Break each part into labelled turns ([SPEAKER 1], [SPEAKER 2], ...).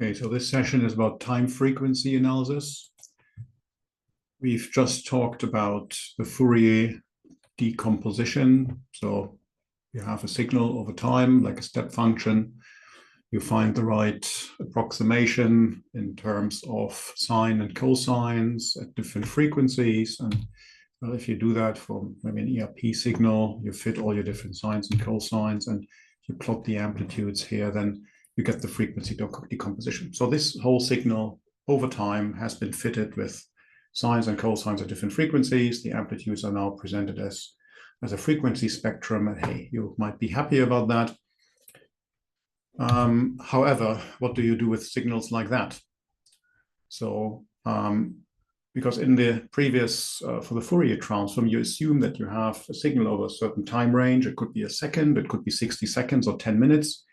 [SPEAKER 1] Okay, so this session is about time frequency analysis. We've just talked about the Fourier decomposition. So you have a signal over time, like a step function. You find the right approximation in terms of sine and cosines at different frequencies. And well, if you do that for maybe an ERP signal, you fit all your different sines and cosines and you plot the amplitudes here, then you get the frequency decomposition. So this whole signal over time has been fitted with sines and cosines at different frequencies. The amplitudes are now presented as a frequency spectrum, and hey, you might be happy about that. However, what do you do with signals like that? So, because in the previous, for the Fourier transform, you assume that you have a signal over a certain time range. It could be a second, it could be 60 seconds or 10 minutes.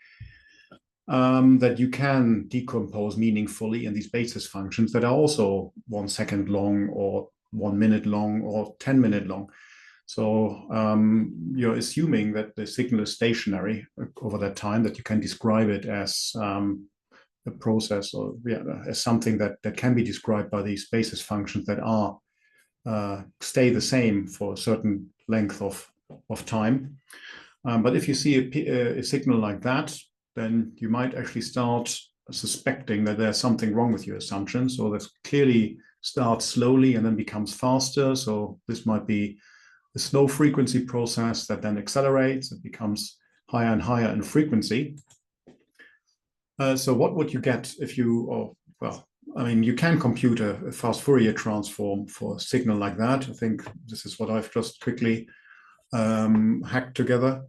[SPEAKER 1] That you can decompose meaningfully in these basis functions that are also 1 second long or 1 minute long or 10-minute long. So you're assuming that the signal is stationary over that time, that you can describe it as a process or as something that can be described by these basis functions that are stay the same for a certain length of time. But if you see a signal like that, then you might actually start suspecting that there's something wrong with your assumption. So this clearly starts slowly and then becomes faster. So this might be a slow frequency process that then accelerates. It becomes higher and higher in frequency. So what would you get if you, you can compute a fast Fourier transform for a signal like that. I think this is what I've just quickly hacked together.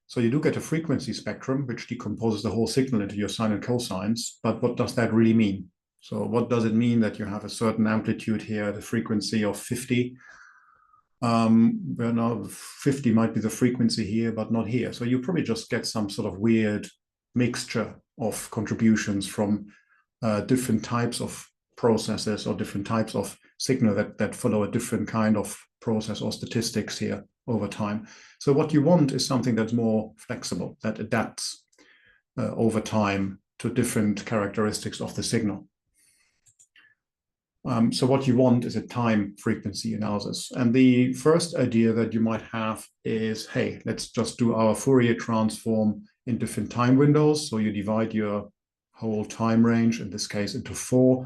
[SPEAKER 1] So you do get a frequency spectrum, which decomposes the whole signal into your sine and cosines. But what does that really mean? So what does it mean that you have a certain amplitude here at a frequency of 50? Well, now 50 might be the frequency here, but not here. So you probably just get some sort of weird mixture of contributions from different types of processes or different types of signal that follow a different kind of process or statistics here over time. So what you want is something that's more flexible, that adapts over time to different characteristics of the signal. So what you want is a time frequency analysis. And the first idea that you might have is, hey, let's just do our Fourier transform in different time windows. So you divide your whole time range, in this case, into 4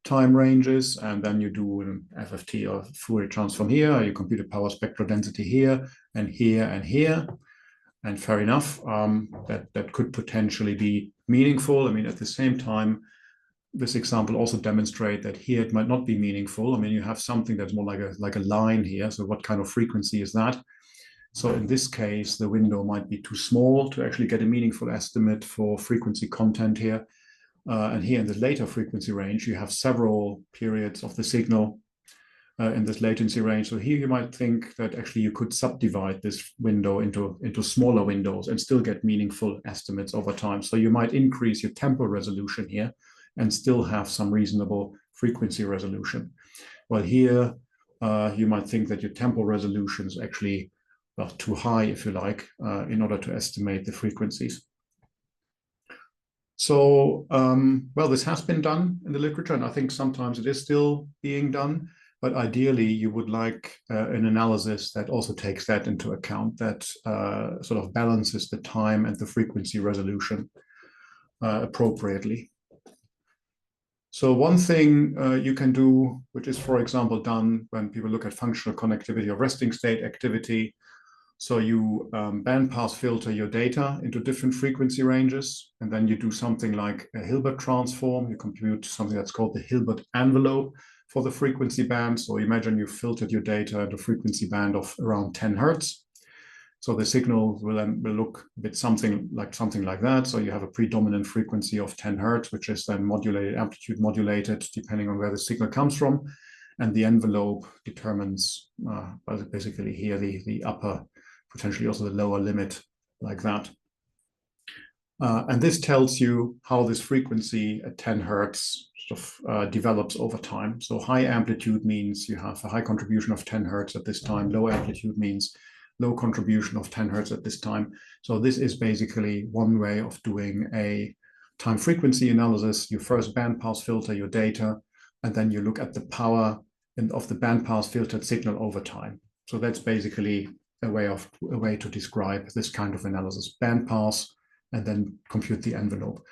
[SPEAKER 1] time ranges, and then you do an FFT or Fourier transform here, you compute a power spectral density here, and here, and here. And fair enough, that could potentially be meaningful. I mean, at the same time, this example also demonstrates that here it might not be meaningful. I mean, you have something that's more like a line here. So what kind of frequency is that? So in this case, the window might be too small to actually get a meaningful estimate for frequency content here. And here in the later frequency range, you have several periods of the signal in this latency range. So here you might think that actually you could subdivide this window into smaller windows and still get meaningful estimates over time. So you might increase your temporal resolution here and still have some reasonable frequency resolution. Well, here you might think that your temporal resolution is actually too high, if you like, in order to estimate the frequencies. So, well, this has been done in the literature, and I think sometimes it is still being done. But ideally, you would like an analysis that also takes that into account, that sort of balances the time and the frequency resolution appropriately. So one thing you can do, which is, for example, done when people look at functional connectivity or resting state activity. So you bandpass filter your data into different frequency ranges, and then you do something like a Hilbert transform. You compute something that's called the Hilbert envelope for the frequency band. So imagine you filtered your data at a frequency band of around 10 hertz. So the signal will look a bit something like that. So you have a predominant frequency of 10 hertz, which is then modulated, amplitude modulated, depending on where the signal comes from. And the envelope determines basically here the upper, potentially also the lower limit, like that. And this tells you how this frequency at 10 hertz sort of develops over time. So high amplitude means you have a high contribution of 10 hertz at this time. Low amplitude means low contribution of 10 hertz at this time. So this is basically one way of doing a time frequency analysis, you first bandpass filter your data, and then you look at the power of the bandpass filtered signal over time. So that's basically a way to describe this kind of analysis: bandpass, and then compute the envelope.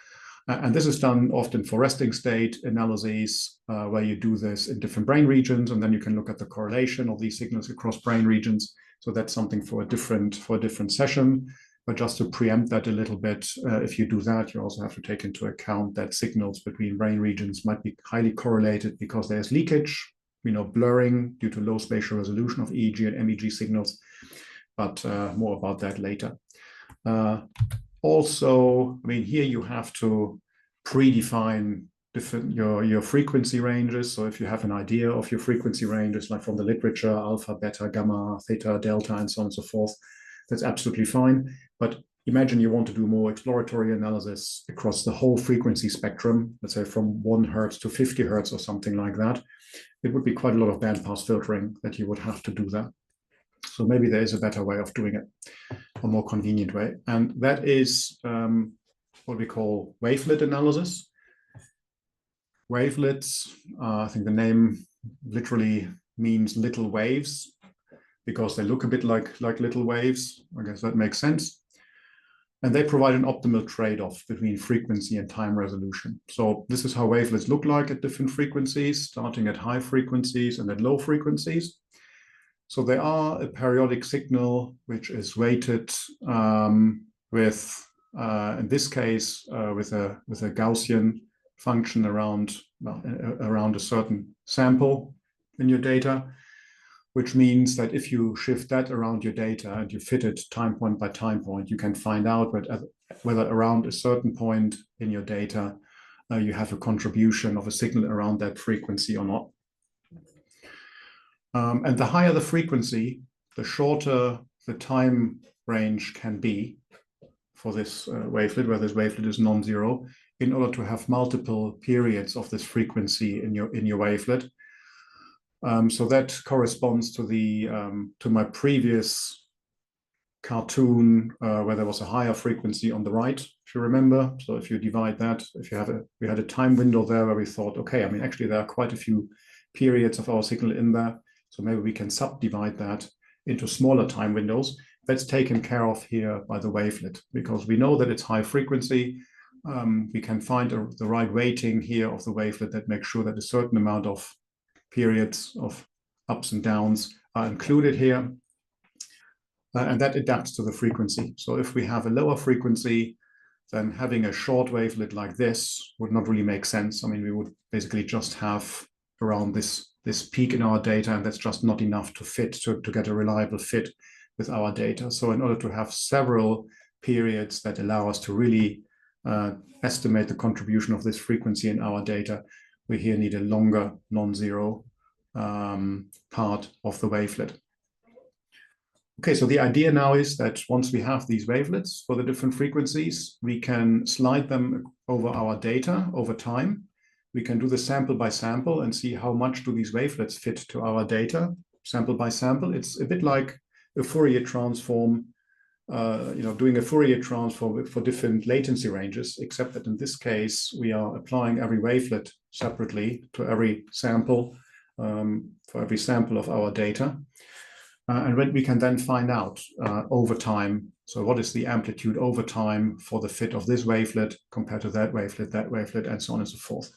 [SPEAKER 1] And this is done often for resting state analyses, where you do this in different brain regions, and then you can look at the correlation of these signals across brain regions. So that's something for a different session. But just to preempt that a little bit, if you do that, you also have to take into account that signals between brain regions might be highly correlated because there's leakage, blurring due to low spatial resolution of EEG and MEG signals. But more about that later. Also, here you have to predefine your frequency ranges. So if you have an idea of your frequency ranges, like from the literature, alpha, beta, gamma, theta, delta, and so on and so forth, that's absolutely fine. But imagine you want to do more exploratory analysis across the whole frequency spectrum, let's say from 1 Hertz to 50 Hertz or something like that. It would be quite a lot of bandpass filtering that you would have to do that. So maybe there is a better way of doing it, a more convenient way. And that is what we call wavelet analysis. Wavelets, I think the name literally means little waves because they look a bit like little waves. I guess that makes sense. And they provide an optimal trade-off between frequency and time resolution. So this is how wavelets look like at different frequencies, starting at high frequencies and at low frequencies. So they are a periodic signal which is weighted with, in this case, with a Gaussian function around a certain sample in your data, which means that if you shift that around your data and you fit it time point by time point, you can find out whether around a certain point in your data you have a contribution of a signal around that frequency or not. And the higher the frequency, the shorter the time range can be for this wavelet, where this wavelet is non-zero, in order to have multiple periods of this frequency in your wavelet. So that corresponds to my previous cartoon where there was a higher frequency on the right, if you remember. So if you divide that, we had a time window there where we thought, okay, actually there are quite a few periods of our signal in there. So maybe we can subdivide that into smaller time windows. That's taken care of here by the wavelet, because we know that it's high frequency. We can find the right weighting here of the wavelet that makes sure that a certain amount of periods of ups and downs are included here. And that adapts to the frequency. So if we have a lower frequency, then having a short wavelet like this would not really make sense. We would basically just have around this peak in our data, and that's just not enough to get a reliable fit with our data. So in order to have several periods that allow us to really estimate the contribution of this frequency in our data, we here need a longer non-zero part of the wavelet. Okay, so the idea now is that once we have these wavelets for the different frequencies, we can slide them over our data over time. We can do the sample by sample and see how much do these wavelets fit to our data, sample by sample. It's a bit like a Fourier transform, doing a Fourier transform for different latency ranges, except that in this case, we are applying every wavelet separately to every sample, for every sample of our data. And when we can then find out over time, so what is the amplitude over time for the fit of this wavelet compared to that wavelet, and so on and so forth.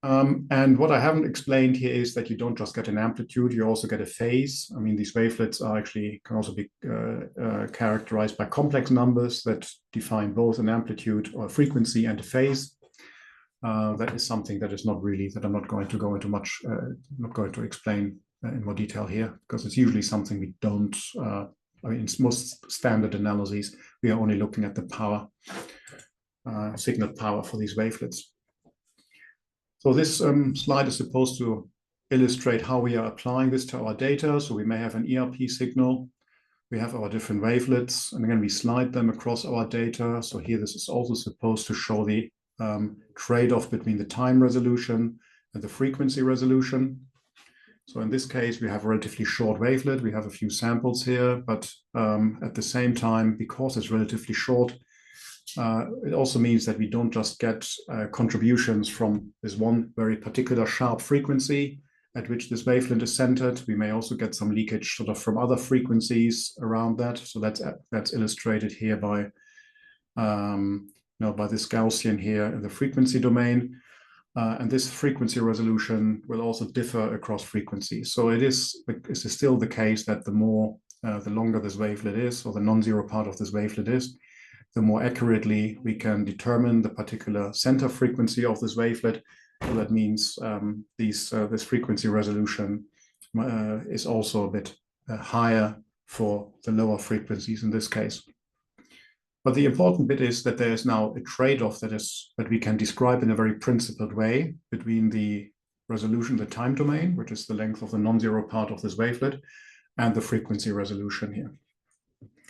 [SPEAKER 1] And what I haven't explained here is that you don't just get an amplitude, you also get a phase. These wavelets can also be characterized by complex numbers that define both an amplitude or frequency and a phase. That is something that is not really, that I'm not going to go into much, not going to explain in more detail here, because it's usually something we don't, in most standard analyses, we are only looking at the power, signal power for these wavelets. So this slide is supposed to illustrate how we are applying this to our data. So we may have an ERP signal, we have our different wavelets, and again, we slide them across our data. So here, this is also supposed to show the trade-off between the time resolution and the frequency resolution. So in this case, we have a relatively short wavelet. We have a few samples here, but at the same time, because it's relatively short, it also means that we don't just get contributions from this one very particular sharp frequency at which this wavelet is centered. We may also get some leakage sort of from other frequencies around that. So that's illustrated here by by this Gaussian here in the frequency domain. And this frequency resolution will also differ across frequencies. So it is still the case that the longer this wavelet is, or the non-zero part of this wavelet is, the more accurately we can determine the particular center frequency of this wavelet. So that means this frequency resolution is also a bit higher for the lower frequencies in this case. But the important bit is that there is now a trade-off that we can describe in a very principled way between the resolution, the time domain, which is the length of the non-zero part of this wavelet, and the frequency resolution here.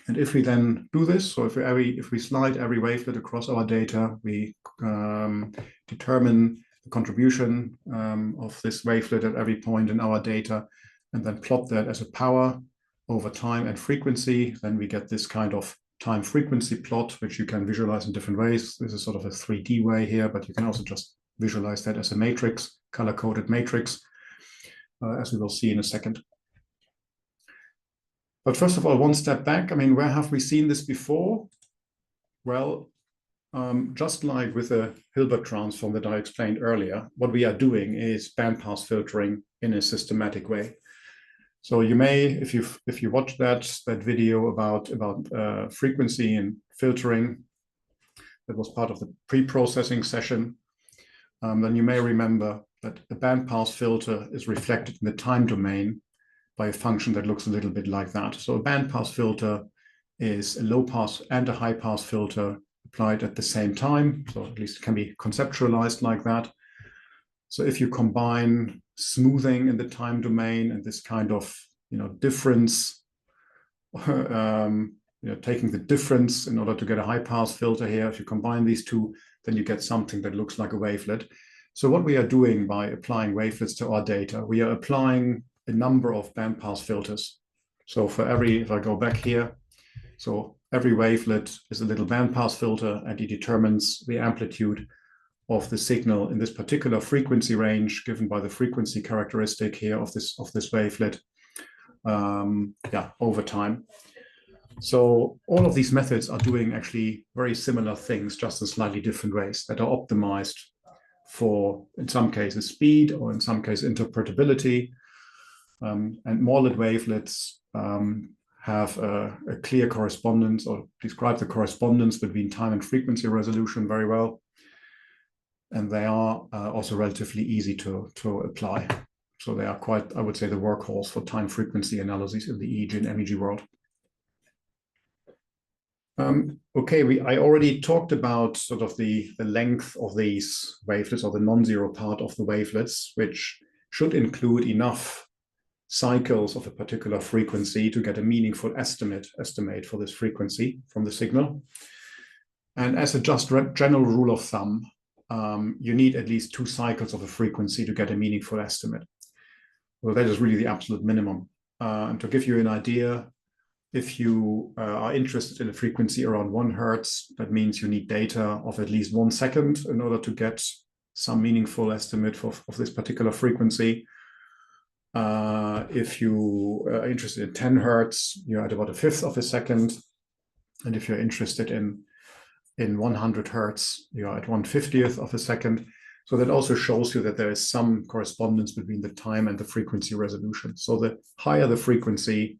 [SPEAKER 1] And if we then do this, so if we slide every wavelet across our data, we determine the contribution of this wavelet at every point in our data, and then plot that as a power over time and frequency, then we get this kind of time frequency plot, which you can visualize in different ways. This is sort of a 3D way here, but you can also just visualize that as a matrix, color-coded matrix, as we will see in a second. But first of all, one step back. I mean, where have we seen this before? Well, just like with the Hilbert transform that I explained earlier, what we are doing is bandpass filtering in a systematic way. So you may, if you watch that video about frequency and filtering, that was part of the pre-processing session, then you may remember that a bandpass filter is reflected in the time domain by a function that looks a little bit like that. So a bandpass filter is a low-pass and a high-pass filter applied at the same time. So at least it can be conceptualized like that. So if you combine smoothing in the time domain and this kind of difference, taking the difference in order to get a high-pass filter here, if you combine these two, then you get something that looks like a wavelet. So what we are doing by applying wavelets to our data, we are applying a number of bandpass filters. So if I go back here, so every wavelet is a little bandpass filter, and it determines the amplitude of the signal in this particular frequency range given by the frequency characteristic here of this wavelet over time. So all of these methods are doing actually very similar things, just in slightly different ways that are optimized for, in some cases, speed, or in some cases, interpretability. And Morlet wavelets have a clear correspondence, or describe the correspondence between time and frequency resolution very well. And they are also relatively easy to apply. So they are quite, I would say, the workhorse for time frequency analysis in the EEG and MEG world. I already talked about sort of the length of these wavelets, or the non-zero part of the wavelets, which should include enough cycles of a particular frequency to get a meaningful estimate for this frequency from the signal. And as a just general rule of thumb, you need at least 2 cycles of a frequency to get a meaningful estimate. Well, that is really the absolute minimum. And to give you an idea, if you are interested in a frequency around 1 Hertz, that means you need data of at least 1 second in order to get some meaningful estimate of this particular frequency. If you are interested in 10 Hertz, you're at about 1/5 of a second. And if you're interested in 100 Hertz, you're at 1/50th of a second. So that also shows you that there is some correspondence between the time and the frequency resolution. So the higher the frequency,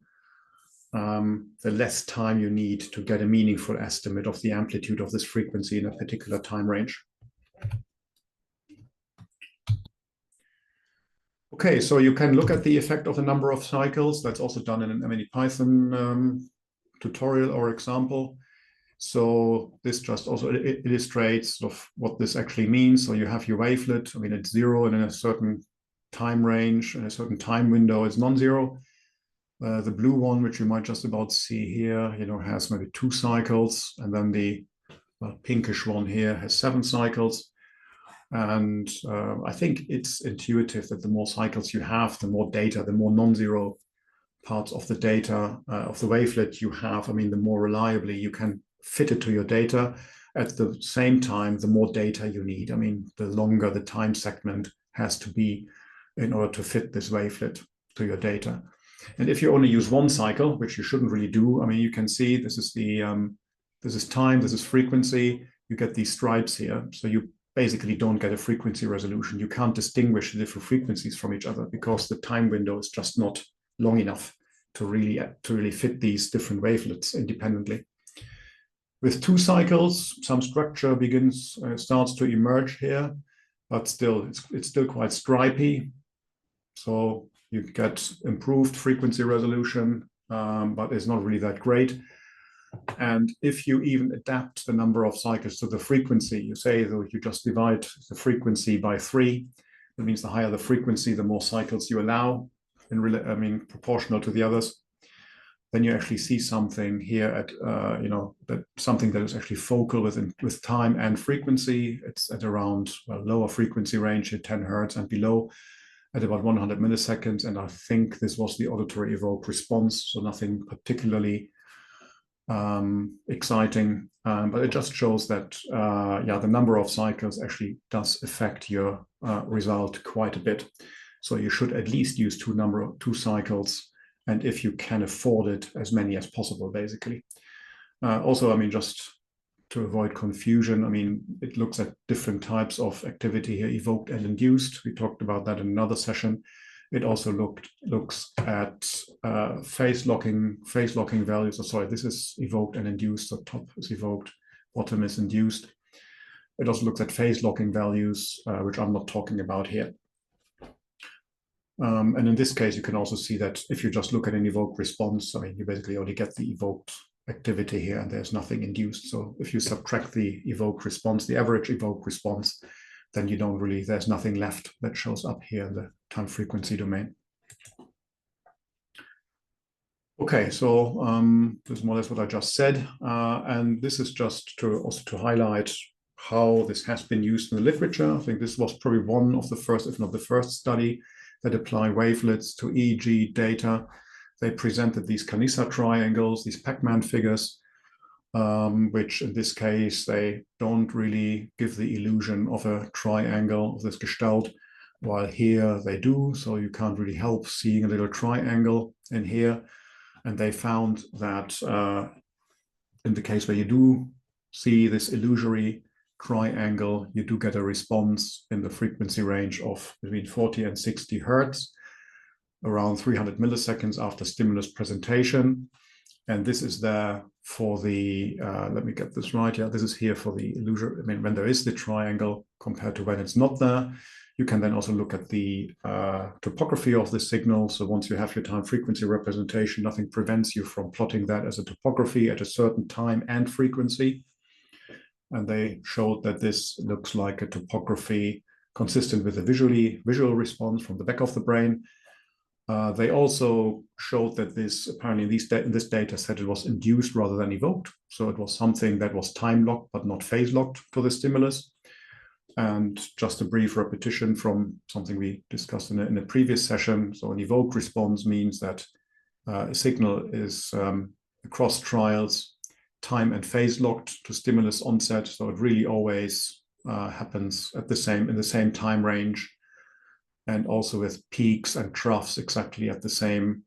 [SPEAKER 1] the less time you need to get a meaningful estimate of the amplitude of this frequency in a particular time range. Okay, so you can look at the effect of the number of cycles. That's also done in an MNE tutorial or example. So this just also illustrates sort of what this actually means. So you have your wavelet. I mean, it's 0 in a certain time range, in a certain time window, it's non-zero. The blue one, which you might just about see here, has maybe 2 cycles, and then the pinkish one here has 7 cycles. And I think it's intuitive that the more cycles you have, the more data, the more non-zero parts of the data of the wavelet you have. I mean, the more reliably you can fit it to your data. at the same time, the more data you need. I mean, the longer the time segment has to be in order to fit this wavelet to your data. And if you only use one cycle, which you shouldn't really do, I mean, you can see this is the this is time, this is frequency. You get these stripes here, so you basically don't get a frequency resolution. You can't distinguish the different frequencies from each other because the time window is just not long enough to really fit these different wavelets independently. With 2 cycles, some structure starts to emerge here, but still, it's still quite stripy. So you get improved frequency resolution, but it's not really that great. And if you even adapt the number of cycles to the frequency, you say that you just divide the frequency by 3. That means the higher the frequency, the more cycles you allow, proportional to the others. Then you actually see something here at something that is actually focal with time and frequency. It's at around lower frequency range at 10 hertz and below at about 100 milliseconds. And I think this was the auditory evoked response, so nothing particularly exciting, but it just shows that the number of cycles actually does affect your result quite a bit. So you should at least use 2 cycles, and if you can afford it, as many as possible, basically. Also, I mean, just to avoid confusion, I mean, it looks at different types of activity here, evoked and induced. We talked about that in another session. It also looks at phase locking values. Oh, sorry, this is evoked and induced. So top is evoked, bottom is induced. It also looks at phase locking values, which I'm not talking about here. And in this case, you can also see that if you just look at an evoked response, I mean, you basically only get the evoked activity here, and there's nothing induced. So if you subtract the evoked response, the average evoked response, then you don't really, there's nothing left that shows up here in the time frequency domain. Okay, so this is more or less what I just said. And this is just to highlight how this has been used in the literature. I think this was probably one of the first, if not the first study that apply wavelets to EEG data. They presented these Canisa triangles, these Pac-Man figures, which in this case, they don't really give the illusion of a triangle of this gestalt, while here they do. So you can't really help seeing a little triangle in here. And they found that in the case where you do see this illusory triangle, you do get a response in the frequency range of between 40 and 60 hertz, around 300 milliseconds after stimulus presentation. And this is there for the, let me get this right. Yeah, this is here for the illusion. I mean, when there is the triangle compared to when it's not there. You can then also look at the topography of the signal. So once you have your time frequency representation, nothing prevents you from plotting that as a topography at a certain time and frequency. And they showed that this looks like a topography consistent with a visual response from the back of the brain. They also showed that this, apparently in this data set, it was induced rather than evoked. So it was something that was time locked, but not phase locked to the stimulus. And just a brief repetition from something we discussed in a previous session. So an evoked response means that a signal is across trials, time and phase locked to stimulus onset. So it really always happens at in the same time range, and also with peaks and troughs exactly at the same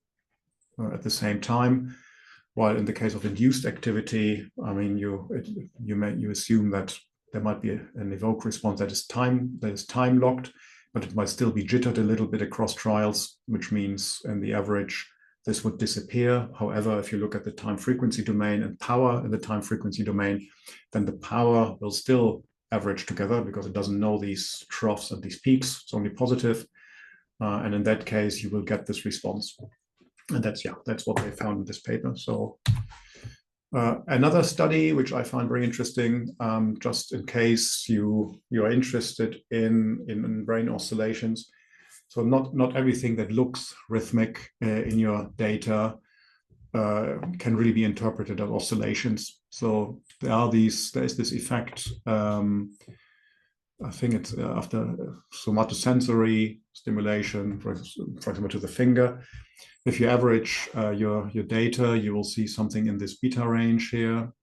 [SPEAKER 1] time. While in the case of induced activity, I mean, you assume that there might be an evoked response that is time locked, but it might still be jittered a little bit across trials, which means in the average this would disappear. However, if you look at the time frequency domain and power in the time frequency domain, then the power will still average together because it doesn't know these troughs and these peaks. It's only positive. And in that case, you will get this response. And that's what they found in this paper. So another study, which I find very interesting, just in case you are interested in brain oscillations. So not everything that looks rhythmic in your data can really be interpreted as oscillations. So there is this effect. I think it's after somatosensory stimulation, for example, to the finger. If you average your data, you will see something in this beta range here.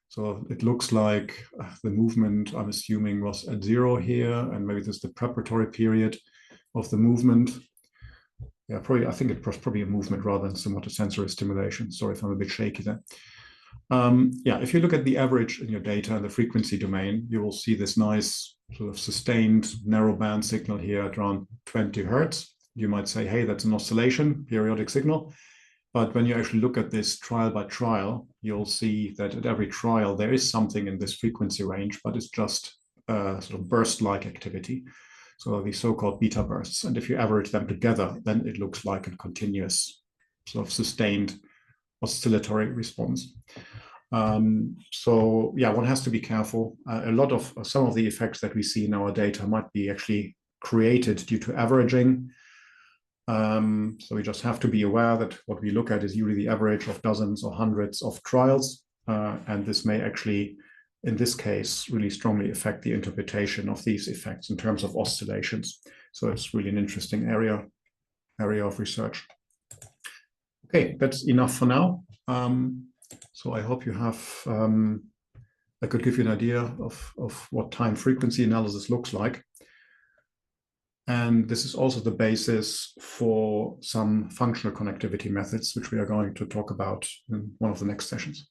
[SPEAKER 1] So it looks like the movement, I'm assuming, was at 0 here, and maybe this is the preparatory period of the movement. Yeah, probably, I think it was probably a movement rather than somewhat a sensory stimulation. Sorry if I'm a bit shaky there. Yeah, if you look at the average in your data in the frequency domain, you will see this nice sort of sustained narrow band signal here at around 20 hertz. You might say, hey, that's an oscillation, periodic signal. But when you actually look at this trial by trial, you'll see that at every trial, there is something in this frequency range, but it's just sort of burst-like activity. So these so-called beta bursts. And if you average them together, then it looks like a continuous sort of sustained oscillatory response. So yeah, one has to be careful. A lot of some of the effects that we see in our data might be actually created due to averaging. So we just have to be aware that what we look at is usually the average of dozens or hundreds of trials. And this may actually, in this case, really strongly affect the interpretation of these effects in terms of oscillations. So it's really an interesting area of research. Okay, that's enough for now. So I hope you have, I could give you an idea of what time frequency analysis looks like. And this is also the basis for some functional connectivity methods, which we are going to talk about in one of the next sessions.